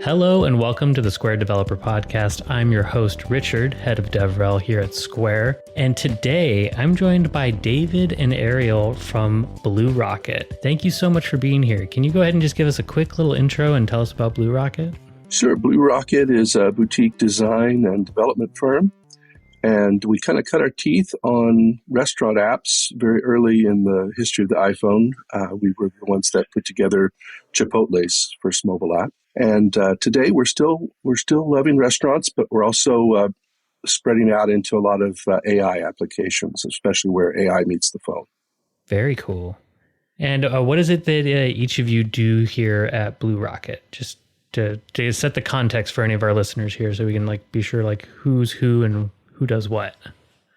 Hello and welcome to the Square Developer Podcast. I'm your host, Richard, head of Devrel here at Square. And today I'm joined by David and Arielle from Blue Rocket. Thank you so much for being here. Can you go ahead and just give us a quick little intro and tell us about Blue Rocket? Sure. Blue Rocket is a boutique design and development firm. And we kind of cut our teeth on restaurant apps very early in the history of the iPhone. We were the ones that put together Chipotle's first mobile app. And today we're still loving restaurants, but we're also spreading out into a lot of AI applications, especially where AI meets the phone. Very cool. And what is it that each of you do here at Blue Rocket? Just to set the context for any of our listeners here, so we can be sure who's who and who does what.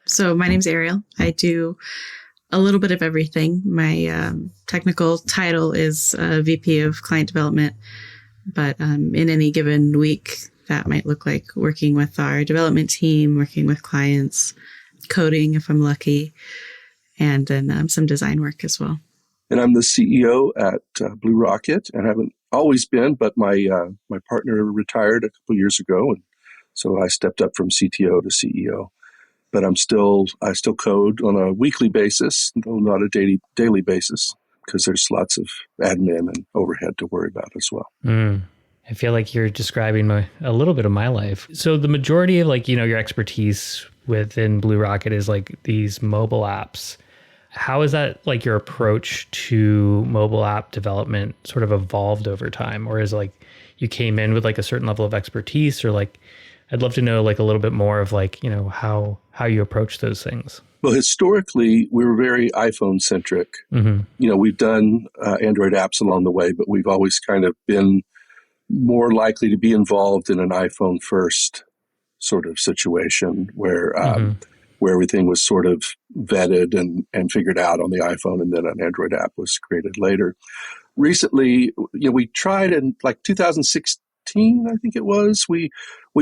So my name's Arielle. I do a little bit of everything. My technical title is VP of Client Development. But in any given week, that might look like working with our development team, working with clients, coding if I'm lucky, and then some design work as well. And I'm the CEO at Blue Rocket, and haven't always been, but my partner retired a couple years ago, and so I stepped up from CTO to CEO. But I still code on a weekly basis, though not a daily basis, because there's lots of admin and overhead to worry about as well. I feel like you're describing a little bit of my life. So the majority of your expertise within Blue Rocket is these mobile apps. How is that your approach to mobile app development sort of evolved over time? Or is you came in with a certain level of expertise, or I'd love to know a little bit more of how you approach those things. Well, historically, we were very iPhone centric. Mm-hmm. We've done Android apps along the way, but we've always kind of been more likely to be involved in an iPhone first sort of situation where everything was sort of vetted and figured out on the iPhone, and then an Android app was created later. Recently, we tried in 2016, I think it was, we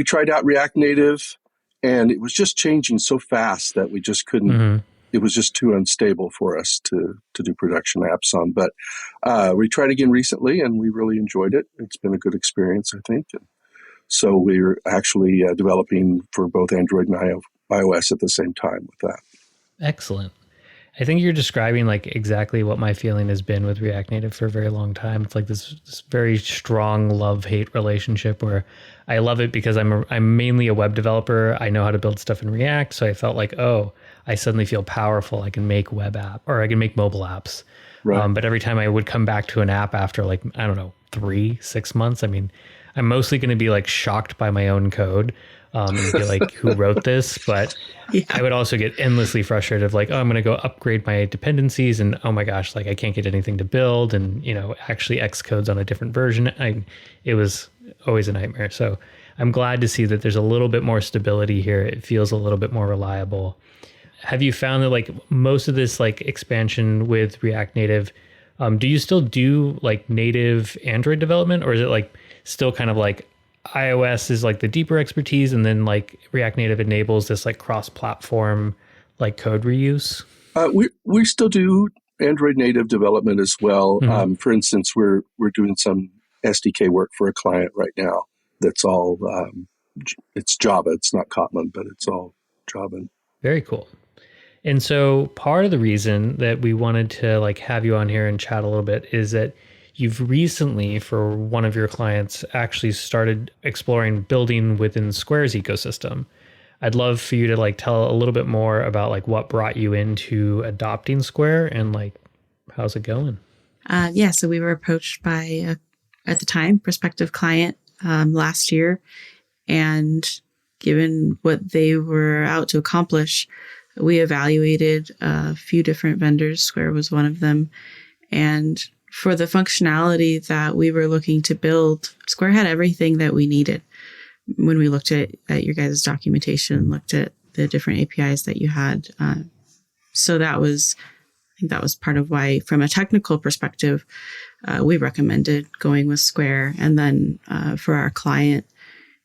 tried out React Native. And it was just changing so fast that we just couldn't, It was just too unstable for us to do production apps on. But we tried again recently, and we really enjoyed it. It's been a good experience, I think. And so we're actually developing for both Android and iOS at the same time with that. Excellent. I think you're describing exactly what my feeling has been with React Native for a very long time. It's this very strong love-hate relationship where I love it because I'm mainly a web developer. I know how to build stuff in React. So I felt I suddenly feel powerful. I can make web app, or I can make mobile apps. Right. But every time I would come back to an app after 3-6 months, I'm mostly going to be shocked by my own code. And be who wrote this? But yeah. I would also get endlessly frustrated of I'm going to go upgrade my dependencies, and oh my gosh, I can't get anything to build, and actually Xcode's on a different version. It was always a nightmare. So I'm glad to see that there's a little bit more stability here. It feels a little bit more reliable. Have you found that most of this expansion with React Native, do you still do native Android development, or is it still kind of iOS is the deeper expertise, and then React Native enables this cross-platform code reuse? We still do Android native development as well. Mm-hmm. For instance, we're doing some SDK work for a client right now. That's all it's Java. It's not Kotlin, but it's all Java. Very cool. And so part of the reason that we wanted to have you on here and chat a little bit is that you've recently, for one of your clients, actually started exploring building within Square's ecosystem. I'd love for you to tell a little bit more about what brought you into adopting Square, and how's it going? So we were approached by at the time prospective client last year, and given what they were out to accomplish, we evaluated a few different vendors. Square was one of them, and for the functionality that we were looking to build, Square had everything that we needed. When we looked at your guys' documentation, looked at the different APIs that you had. So I think that was part of why, from a technical perspective, we recommended going with Square. And then for our client,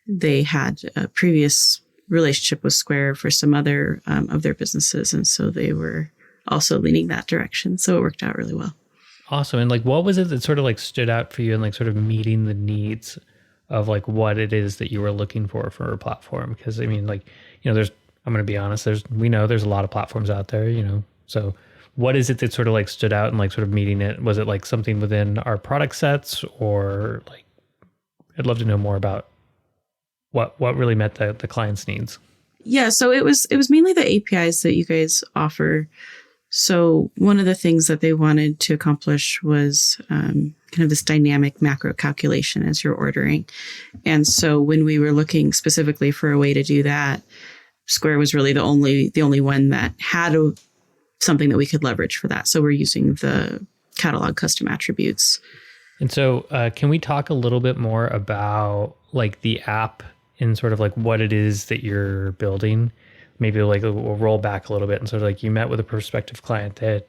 they had a previous relationship with Square for some other of their businesses. And so they were also leaning that direction. So it worked out really well. Awesome. And what was it that sort of stood out for you and sort of meeting the needs of like what it is that you were looking for a platform. Because I mean, like, I'm going to be honest, we know there's a lot of platforms out there, so what is it that sort of like stood out and like sort of meeting it? Was it like something within our product sets, or like, I'd love to know more about what really met the client's needs. Yeah, so it was mainly the APIs that you guys offer. So one of the things that they wanted to accomplish was kind of this dynamic macro calculation as you're ordering. And so when we were looking specifically for a way to do that, Square was really the only one that had something that we could leverage for that. So we're using the catalog custom attributes. And so can we talk a little bit more about like the app and sort of like what it is that you're building? Maybe like we'll roll back a little bit and sort of like you met with a prospective client that,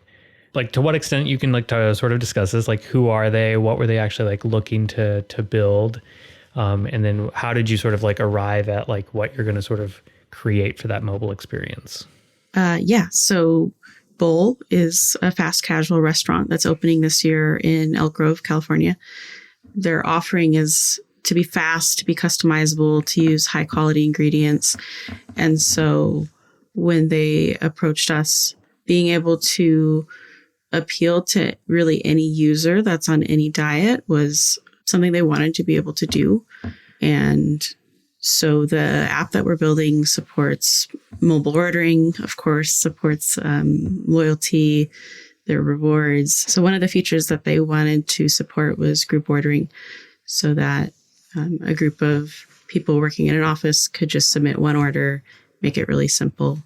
like, to what extent you can like to sort of discuss this, like who are they, what were they actually like looking to build, and then how did you sort of like arrive at like what you're going to sort of create for that mobile experience? So Bowl is a fast casual restaurant that's opening this year in Elk Grove, California. Their offering is to be fast, to be customizable, to use high quality ingredients. And so when they approached us, being able to appeal to really any user that's on any diet was something they wanted to be able to do. And so the app that we're building supports mobile ordering, of course, supports loyalty, their rewards. So one of the features that they wanted to support was group ordering, so that a group of people working in an office could just submit one order, make it really simple.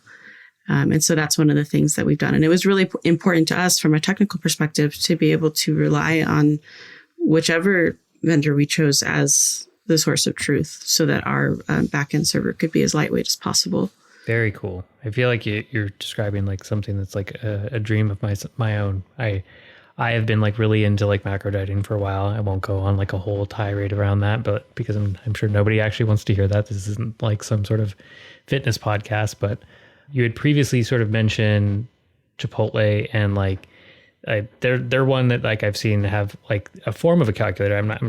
And so that's one of the things that we've done. And it was really important to us from a technical perspective to be able to rely on whichever vendor we chose as the source of truth, so that our backend server could be as lightweight as possible. Very cool. I feel like you're describing like something that's like a dream of my own. I have been like really into like macro dieting for a while. I won't go on like a whole tirade around that, but because I'm sure nobody actually wants to hear that. This isn't like some sort of fitness podcast, but you had previously sort of mentioned Chipotle, and like they're one that like I've seen have like a form of a calculator. I'm not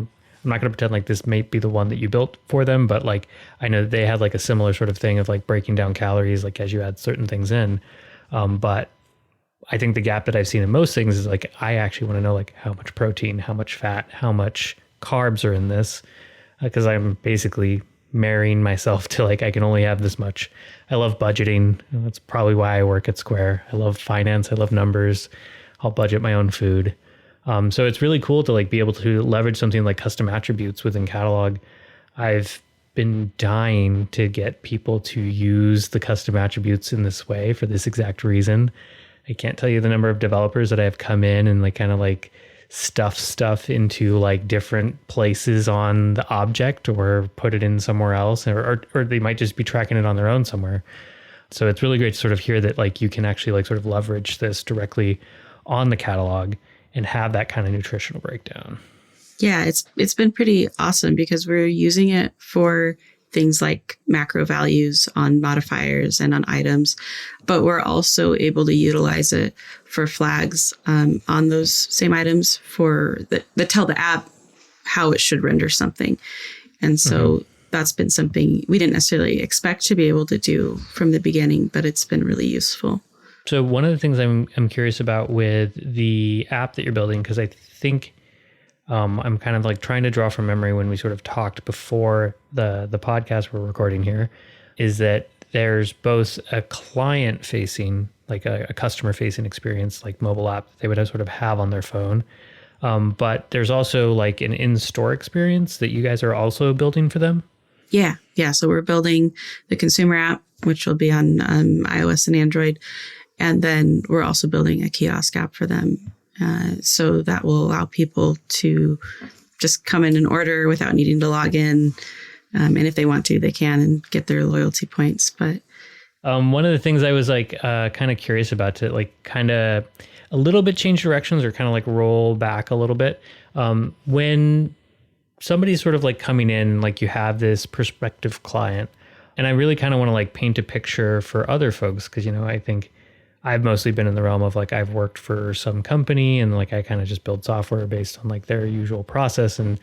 going to pretend like this may be the one that you built for them, but like I know they had like a similar sort of thing of like breaking down calories like as you add certain things in. But I think the gap that I've seen in most things is like I actually want to know like how much protein, how much fat, how much carbs are in this, because I'm basically marrying myself to like I can only have this much. I love budgeting. That's probably why I work at Square. I love finance. I love numbers. I'll budget my own food. So it's really cool to like be able to leverage something like custom attributes within catalog. I've been dying to get people to use the custom attributes in this way for this exact reason. I can't tell you the number of developers that I have come in and like kind of like stuff into like different places on the object or put it in somewhere else, or they might just be tracking it on their own somewhere. So it's really great to sort of hear that like you can actually like sort of leverage this directly on the catalog and have that kind of nutritional breakdown. Yeah, it's been pretty awesome because we're using it for things like macro values on modifiers and on items, but we're also able to utilize it for flags on those same items for that tell the app how it should render something. And so that's been something we didn't necessarily expect to be able to do from the beginning, but it's been really useful. So one of the things I'm curious about with the app that you're building, because I think I'm kind of like trying to draw from memory when we sort of talked before the podcast we're recording here, is that there's both a client facing, like a customer facing experience, like mobile app that they would sort of have on their phone. But there's also like an in-store experience that you guys are also building for them. Yeah. So we're building the consumer app, which will be on iOS and Android. And then we're also building a kiosk app for them. So that will allow people to just come in and order without needing to log in. And if they want to, they can and get their loyalty points. But one of the things I was like kind of curious about to like kind of a little bit change directions or kind of like roll back a little bit. When somebody's sort of like coming in, like you have this prospective client, and I really kind of want to like paint a picture for other folks because, I think I've mostly been in the realm of like I've worked for some company and like I kind of just build software based on like their usual process. And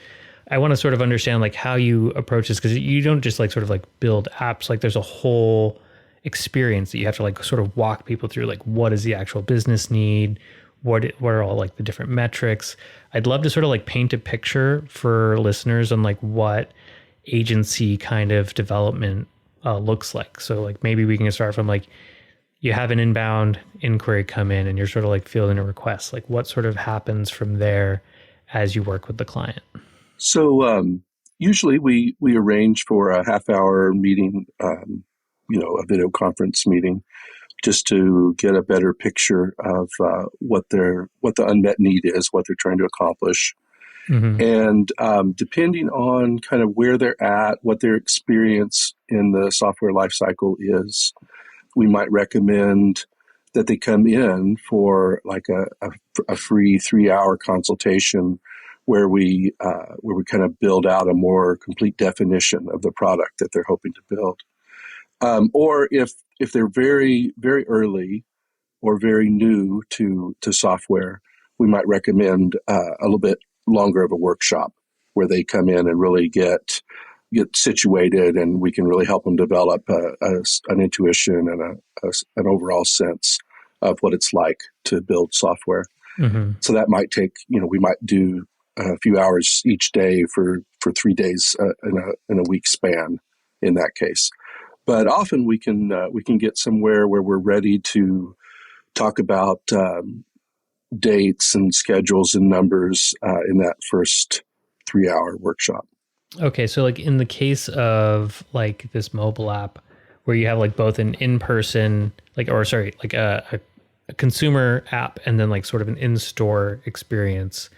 I want to sort of understand like how you approach this, because you don't just like sort of like build apps. Like there's a whole experience that you have to like sort of walk people through. Like what is the actual business need? What are all like the different metrics? I'd love to sort of like paint a picture for listeners on like what agency kind of development looks like. So like maybe we can start from like you have an inbound inquiry come in and you're sort of like fielding a request. Like what sort of happens from there as you work with the client? So usually we arrange for a half-hour meeting, a video conference meeting, just to get a better picture of what the unmet need is, what they're trying to accomplish. Mm-hmm. And depending on kind of where they're at, what their experience in the software lifecycle is, we might recommend that they come in for like a free 3-hour consultation where we kind of build out a more complete definition of the product that they're hoping to build. Or if they're very, very early or very new to software, we might recommend a little bit longer of a workshop where they come in and really get situated, and we can really help them develop an intuition and an overall sense of what it's like to build software. Mm-hmm. So that might take, we might do a few hours each day for 3 days in a week span in that case. But often we can get somewhere where we're ready to talk about dates and schedules and numbers in that first 3-hour workshop. Okay, so like in the case of like this mobile app where you have like both an in-person, like a consumer app and then like sort of an in-store experience,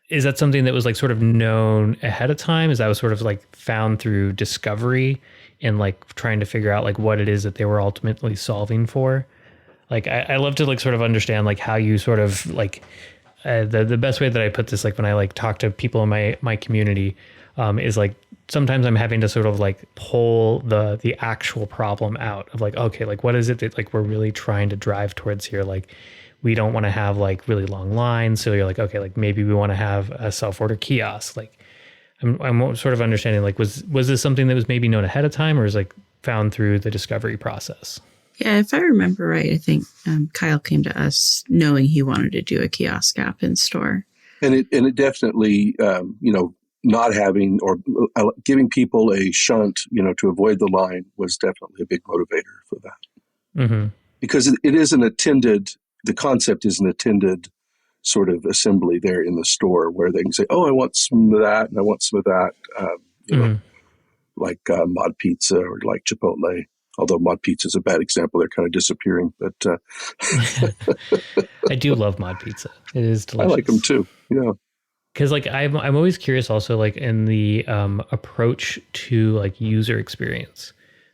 is that something that was like sort of known ahead of time? Is that was sort of like found through discovery and like trying to figure out like what it is that they were ultimately solving for? Like I love to like sort of understand like how you sort of like the best way that I put this, like when I like talk to people in my community, is like sometimes I'm having to sort of like pull the actual problem out of like, okay, like what is it that like we're really trying to drive towards here? Like we don't want to have like really long lines. So you're like, okay, like maybe we want to have a self-order kiosk. Like I'm sort of understanding like, was this something that was maybe known ahead of time or is like found through the discovery process? Yeah, if I remember right, I think Kyle came to us knowing he wanted to do a kiosk app in store. And it definitely, not having or giving people a shunt, to avoid the line was definitely a big motivator for that. Mm-hmm. Because it is the concept is an attended sort of assembly there in the store where they can say, oh, I want some of that and I want some of that, like Mod Pizza or like Chipotle. Although Mod Pizza is a bad example, they're kind of disappearing. But I do love Mod Pizza. It is delicious. I like them too. Yeah. Because like I'm always curious also like in the approach to like user experience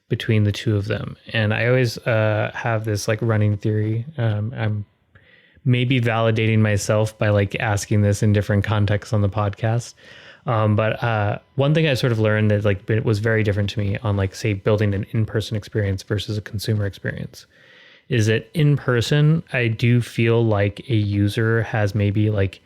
between the two of them. And I always have this like running theory. I'm maybe validating myself by like asking this in different contexts on the podcast. But one thing I sort of learned that like it was very different to me on like, say, building an in-person experience versus a consumer experience is that in person, I do feel like a user has maybe like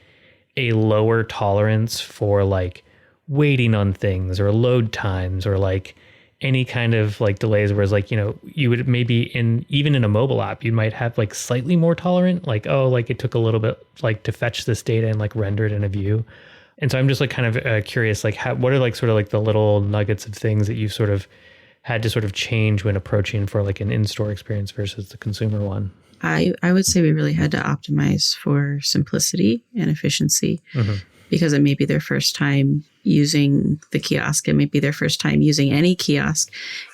a lower tolerance for like waiting on things or load times or like any kind of like delays, whereas like, you would maybe even in a mobile app, you might have like slightly more tolerant, like, oh, like it took a little bit like to fetch this data and like render it in a view. And so I'm just like kind of curious, like what are like sort of like the little nuggets of things that you've sort of had to sort of change when approaching for like an in-store experience versus the consumer one? I would say we really had to optimize for simplicity and efficiency because it may be their first time using the kiosk. It may be their first time using any kiosk.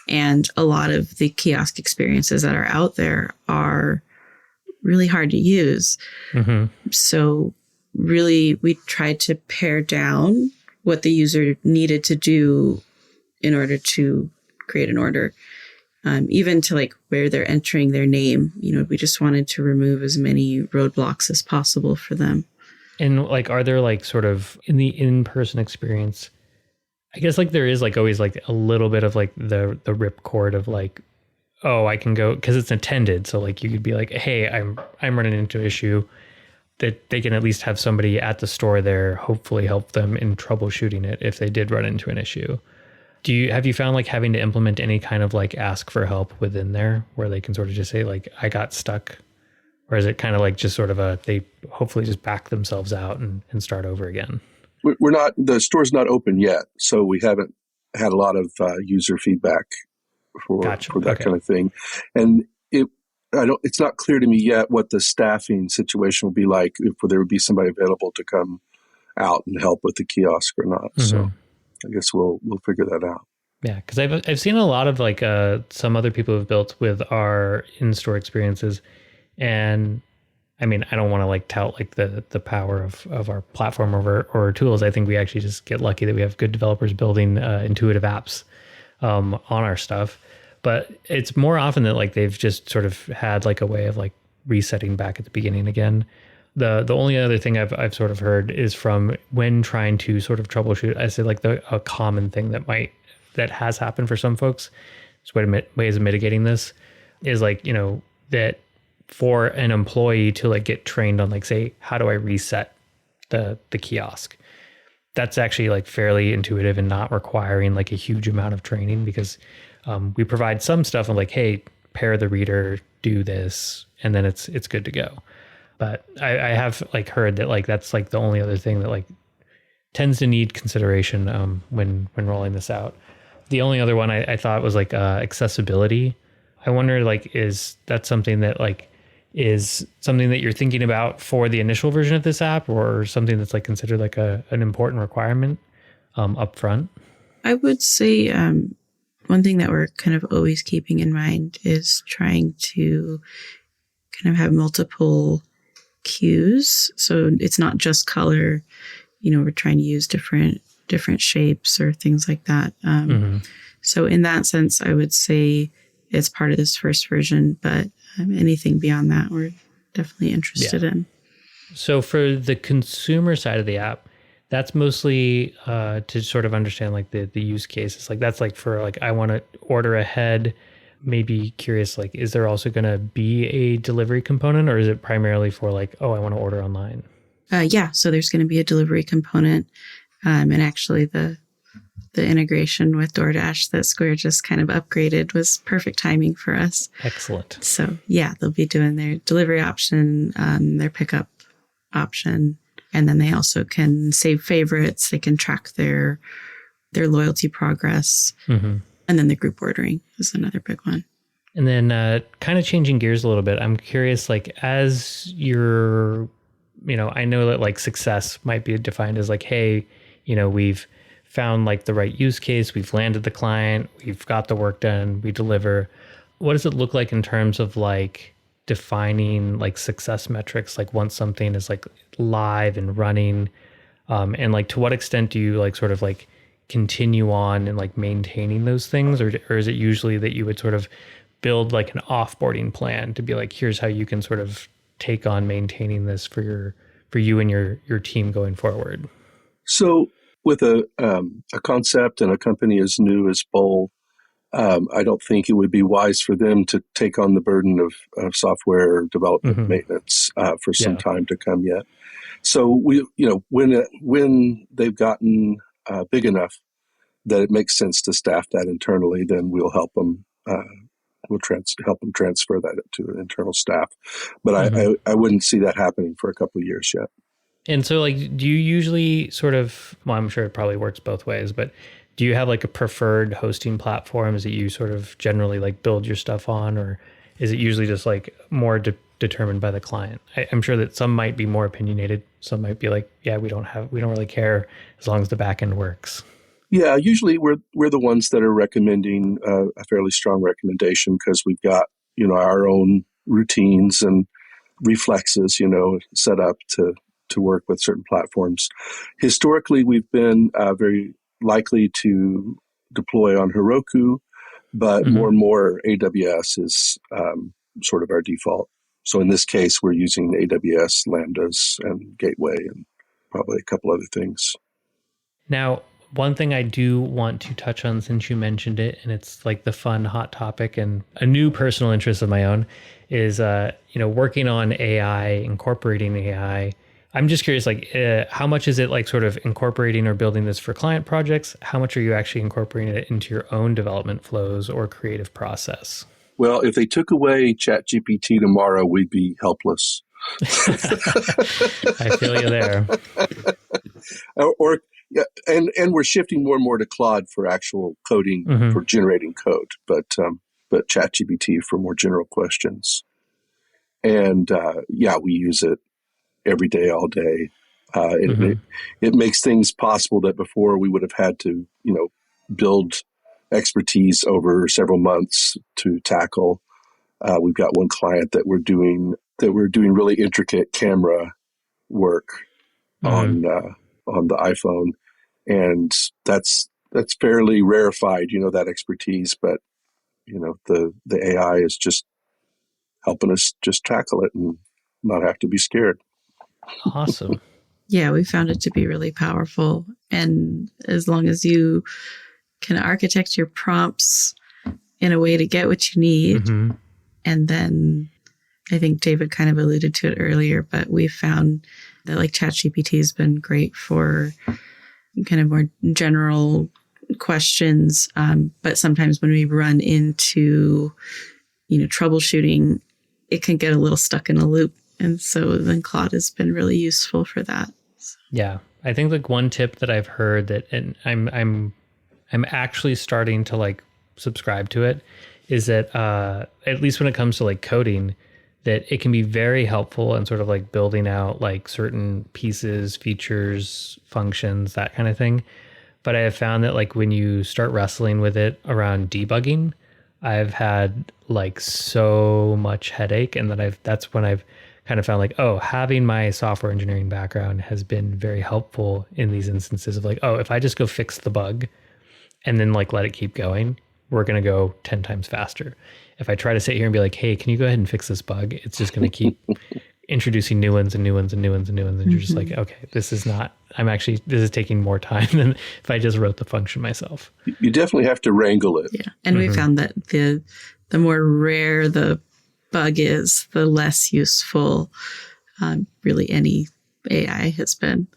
And a lot of the kiosk experiences that are out there are really hard to use. Mm-hmm. So really, we tried to pare down what the user needed to do in order to create an order, even to like where they're entering their name. We just wanted to remove as many roadblocks as possible for them. And like, are there like sort of in the in-person experience, I guess like there is like always like a little bit of like the ripcord of like, oh, I can go because it's attended. So like you could be like, hey, I'm running into an issue. that they can at least have somebody at the store there hopefully help them in troubleshooting it if they did run into an issue. Have you found like having to implement any kind of like ask for help within there where they can sort of just say like, I got stuck? Or is it kind of like just sort of they hopefully just back themselves out and start over again? The store's not open yet, so we haven't had a lot of user feedback for that kind of thing. And it's not clear to me yet what the staffing situation will be like, if there would be somebody available to come out and help with the kiosk or not. Mm-hmm. So I guess we'll figure that out. Yeah, because I've seen a lot of like some other people who've built with our in-store experiences, and I mean, I don't want to like tout like the power of our platform or our tools. I think we actually just get lucky that we have good developers building intuitive apps on our stuff. But it's more often that like they've just sort of had like a way of like resetting back at the beginning again. The only other thing I've sort of heard is from when trying to sort of troubleshoot, I say like a common thing that has happened for some folks, ways of mitigating this is like, you know, that for an employee to like get trained on like, say, how do I reset the kiosk? That's actually like fairly intuitive and not requiring like a huge amount of training, because we provide some stuff on like, hey, pair the reader, do this, and then it's good to go. But I have like heard that like that's like the only other thing that like tends to need consideration when rolling this out. The only other one I thought was like accessibility. I wonder like, is that something that like is something that you're thinking about for the initial version of this app, or something that's like considered like an important requirement up front? I would say one thing that we're kind of always keeping in mind is trying to kind of have multiple cues. So it's not just color, you know, we're trying to use different shapes or things like that. So in that sense, I would say it's part of this first version, but anything beyond that, we're definitely interested in. So for the consumer side of the app, that's mostly to sort of understand like the use cases. Like that's like for like, I want to order ahead, maybe curious, like, is there also going to be a delivery component, or is it primarily for like, oh, I want to order online? Yeah. So there's going to be a delivery component. And actually the integration with DoorDash that Square just kind of upgraded was perfect timing for us. Excellent. So yeah, they'll be doing their delivery option, their pickup option. And then they also can save favorites. They can track their loyalty progress. Mm-hmm. And then the group ordering is another big one. And then kind of changing gears a little bit, I'm curious, like as you're, you know, I know that like success might be defined as like, hey, you know, we've found like the right use case, we've landed the client, we've got the work done, we deliver. What does it look like in terms of like defining like success metrics, like once something is like live and running, and like to what extent do you like sort of like continue on and like maintaining those things, or is it usually that you would sort of build like an offboarding plan to be like, here's how you can sort of take on maintaining this for you and your team going forward? So with a concept and a company as new as Bowl, I don't think it would be wise for them to take on the burden of software development maintenance for some time to come yet. So we, you know, when they've gotten big enough that it makes sense to staff that internally, then we'll help them. Help them transfer that to an internal staff. But I wouldn't see that happening for a couple of years yet. And so like, do you usually sort of, well, I'm sure it probably works both ways, but do you have like a preferred hosting platforms that you sort of generally like build your stuff on, or is it usually just like more determined by the client? I'm sure that some might be more opinionated. Some might be like, yeah, we don't really care as long as the back end works. Yeah, usually we're the ones that are recommending a fairly strong recommendation because we've got, you know, our own routines and reflexes, you know, set up to work with certain platforms. Historically, we've been very likely to deploy on Heroku, but more and more AWS is sort of our default. So in this case, we're using AWS Lambdas and Gateway and probably a couple other things. Now, one thing I do want to touch on since you mentioned it, and it's like the fun hot topic and a new personal interest of my own, is working on AI, incorporating AI. I'm just curious, like, how much is it like sort of incorporating or building this for client projects? How much are you actually incorporating it into your own development flows or creative process? Well, if they took away ChatGPT tomorrow, we'd be helpless. I feel you there. And we're shifting more and more to Claude for actual coding, for generating code, but ChatGPT for more general questions. And we use it every day, all day. It makes things possible that before we would have had to, build expertise over several months to tackle. We've got one client that we're doing really intricate camera work on the iPhone, and that's fairly rarefied, that expertise. But the AI is just helping us just tackle it and not have to be scared. Awesome. Yeah, we found it to be really powerful, and as long as you can architect your prompts in a way to get what you need, and then I think David kind of alluded to it earlier, but we found that like ChatGPT has been great for kind of more general questions. But sometimes when we run into, troubleshooting, it can get a little stuck in a loop. And so then Claude has been really useful for that. Yeah. I think like one tip that I've heard that, and I'm actually starting to like subscribe to it, is that at least when it comes to like coding, that it can be very helpful in sort of like building out like certain pieces, features, functions, that kind of thing. But I have found that like when you start wrestling with it around debugging, I've had like so much headache, and that's when I've kind of found like, oh, having my software engineering background has been very helpful in these instances of like, oh, if I just go fix the bug and then like let it keep going, we're going to go 10 times faster. If I try to sit here and be like, hey, can you go ahead and fix this bug? It's just going to keep introducing new ones and new ones and new ones and new ones. And you're just like, okay, this is taking more time than if I just wrote the function myself. You definitely have to wrangle it. Yeah. And we found that the more rare the bug is, the less useful really any AI has been.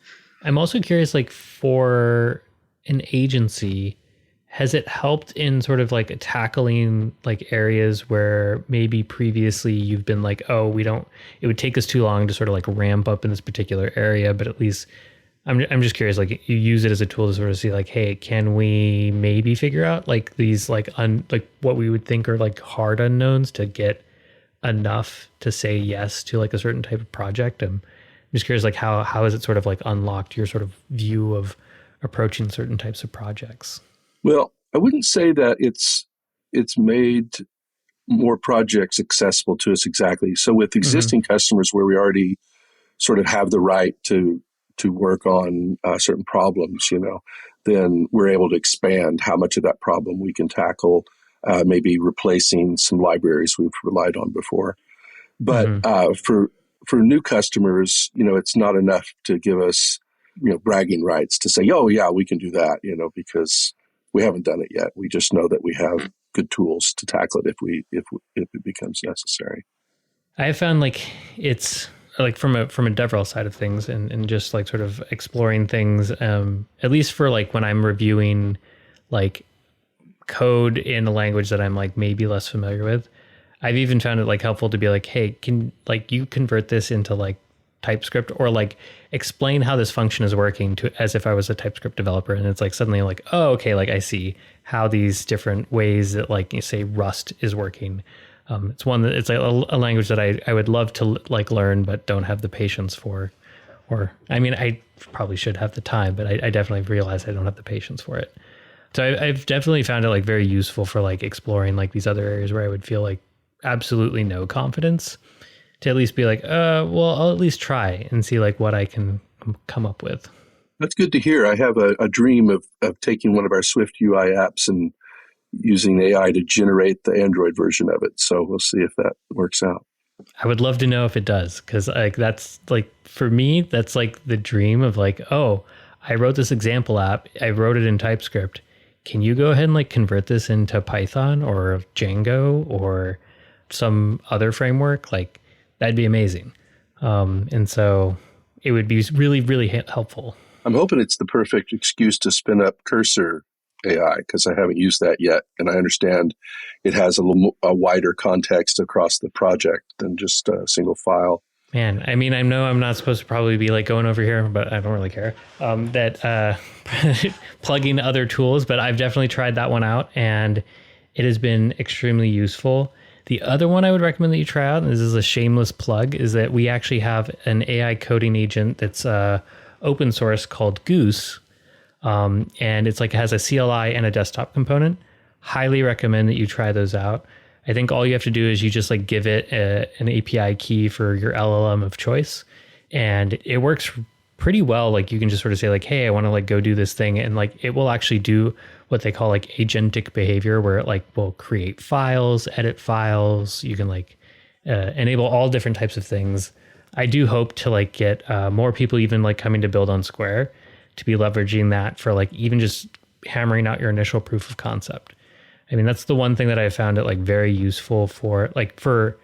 I'm also curious, like for an agency, has it helped in sort of like tackling like areas where maybe previously you've been like, oh, it would take us too long to sort of like ramp up in this particular area, but at least I'm just curious, like you use it as a tool to sort of see like, hey, can we maybe figure out like these like what we would think are like hard unknowns to get enough to say yes to like a certain type of project? I'm just curious, like how has it sort of like unlocked your sort of view of approaching certain types of projects? Well, I wouldn't say that it's made more projects accessible to us exactly. So with existing customers where we already sort of have the right to work on certain problems, then we're able to expand how much of that problem we can tackle, maybe replacing some libraries we've relied on before. But for new customers, it's not enough to give us, bragging rights to say, oh yeah, we can do that, because we haven't done it yet. We just know that we have good tools to tackle it if it becomes necessary. I have found like it's like from a Devrel side of things and just like sort of exploring things, at least for like when I'm reviewing like code in a language that I'm like maybe less familiar with. I've even found it like helpful to be like, hey, can like you convert this into like TypeScript, or like explain how this function is working to as if I was a TypeScript developer. And it's like suddenly like, oh, okay, like I see how these different ways that like you say Rust is working. It's one that it's like a language that I would love to like learn, but don't have the patience for. Or I mean, I probably should have the time, but I definitely realize I don't have the patience for it. So I've definitely found it like very useful for like exploring like these other areas where I would feel like absolutely no confidence, to at least be like, well, I'll at least try and see like what I can come up with. That's good to hear. I have a dream of taking one of our Swift UI apps and using AI to generate the Android version of it. So we'll see if that works out. I would love to know if it does, because like that's like for me, that's like the dream of like, oh, I wrote this example app. I wrote it in TypeScript. Can you go ahead and like convert this into Python or Django or some other framework? Like that'd be amazing. And so it would be really, really helpful. I'm hoping it's the perfect excuse to spin up Cursor AI because I haven't used that yet. And I understand it has a wider context across the project than just a single file. Man, I mean, I know I'm not supposed to probably be like going over here, but I don't really care that plugging other tools, but I've definitely tried that one out and it has been extremely useful. The other one I would recommend that you try out, and this is a shameless plug, is that we actually have an AI coding agent that's open source called Goose. And it's like it has a CLI and a desktop component. Highly recommend that you try those out. I think all you have to do is you just like give it an API key for your LLM of choice, and it works pretty well. Like you can just sort of say like, hey, I want to like go do this thing, and like it will actually do what they call like agentic behavior, where it like will create files, edit files. You can like enable all different types of things. I do hope to like get more people even like coming to build on Square to be leveraging that for like even just hammering out your initial proof of concept. I mean, that's the one thing that I found it like very useful for like for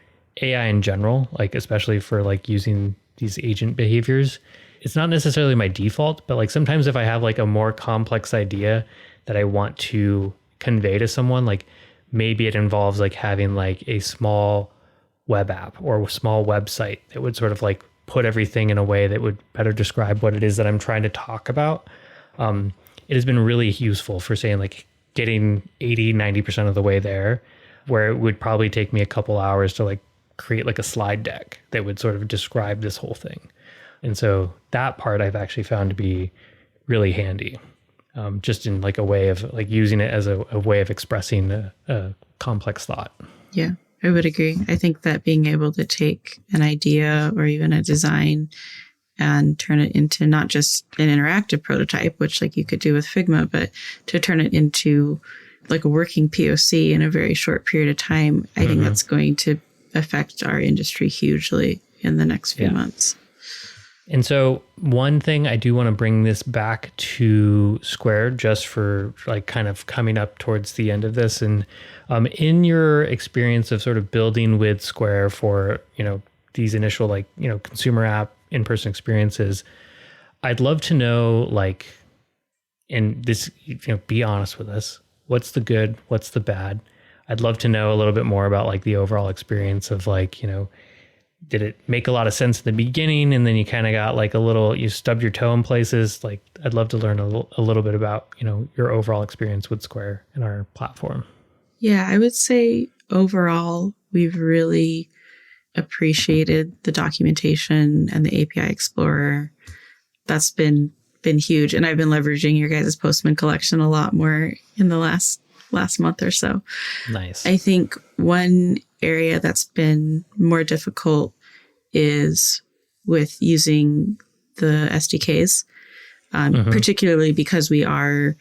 AI in general, like especially for like using these agent behaviors. It's not necessarily my default, but like sometimes if I have like a more complex idea that I want to convey to someone, like maybe it involves like having like a small web app or a small website that would sort of like put everything in a way that would better describe what it is that I'm trying to talk about. It has been really useful for saying like getting 80-90% of the way there, where it would probably take me a couple hours to like create like a slide deck that would sort of describe this whole thing. And so that part I've actually found to be really handy, just in like a way of like using it as a way of expressing a complex thought. Yeah, I would agree. I think that being able to take an idea or even a design and turn it into not just an interactive prototype, which like you could do with Figma, but to turn it into like a working POC in a very short period of time, I think that's going to affect our industry hugely in the next few months. And so one thing I do want to bring this back to Square just for like kind of coming up towards the end of this. And in your experience of sort of building with Square for, you know, these initial like, you know, consumer app in-person experiences, I'd love to know like, and this, you know, be honest with us. What's the good? What's the bad? I'd love to know a little bit more about like the overall experience of like, you know, did it make a lot of sense in the beginning and then you kind of got like a little, you stubbed your toe in places? Like, I'd love to learn a little bit about, you know, your overall experience with Square and our platform. Yeah, I would say overall, we've really appreciated the documentation and the API Explorer. That's been huge. And I've been leveraging your guys' Postman collection a lot more in the last month or so. Nice. I think one area that's been more difficult is with using the SDKs, particularly because we are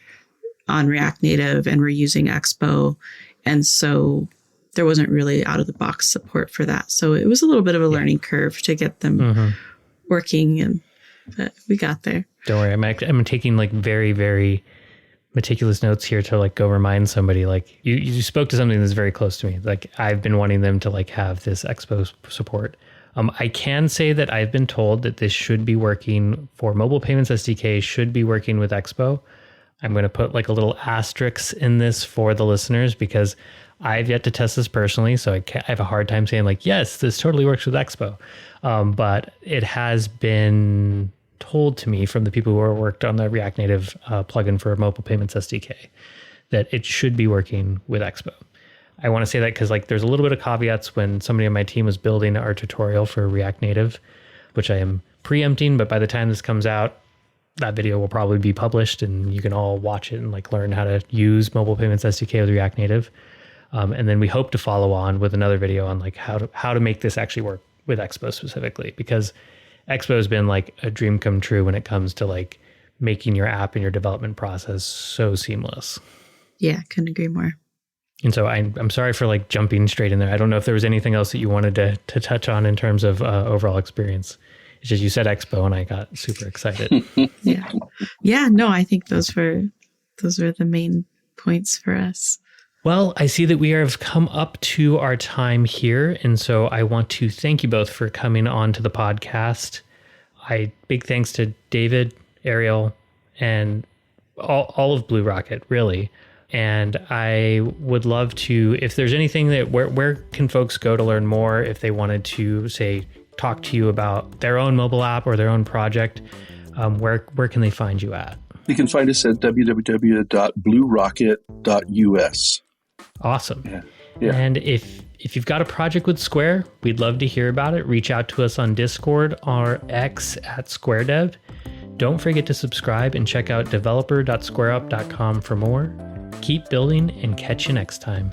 on React Native and we're using Expo. And so there wasn't really out of the box support for that. So it was a little bit of a learning curve to get them working, but we got there. Don't worry. I'm taking like very, very meticulous notes here to like go remind somebody, like you spoke to something that's very close to me. Like I've been wanting them to like have this Expo support. I can say that I've been told that this should be working for mobile payments SDK, should be working with Expo. I'm going to put like a little asterisk in this for the listeners because I've yet to test this personally. So I have a hard time saying like, yes, this totally works with Expo. But it has been told to me from the people who worked on the React Native plugin for mobile payments SDK that it should be working with Expo. I want to say that because like there's a little bit of caveats when somebody on my team was building our tutorial for React Native, which I am preempting, but by the time this comes out, that video will probably be published and you can all watch it and like learn how to use mobile payments SDK with React Native. And then we hope to follow on with another video on like how to make this actually work with Expo specifically, because Expo has been like a dream come true when it comes to like making your app and your development process so seamless. Yeah, couldn't agree more. And so I'm sorry for like jumping straight in there. I don't know if there was anything else that you wanted to touch on in terms of overall experience. It's just you said Expo and I got super excited. Yeah. Yeah. No, I think those were the main points for us. Well, I see that we have come up to our time here. And so I want to thank you both for coming on to the podcast. Big thanks to David, Arielle, and all of Blue Rocket, really. And I would love to, if there's anything that, where can folks go to learn more if they wanted to, say, talk to you about their own mobile app or their own project, where can they find you at? You can find us at www.bluerocket.us. Awesome. Yeah. And if you've got a project with Square, we'd love to hear about it. Reach out to us on Discord or X at SquareDev. Don't forget to subscribe and check out developer.squareup.com for more. Keep building and catch you next time.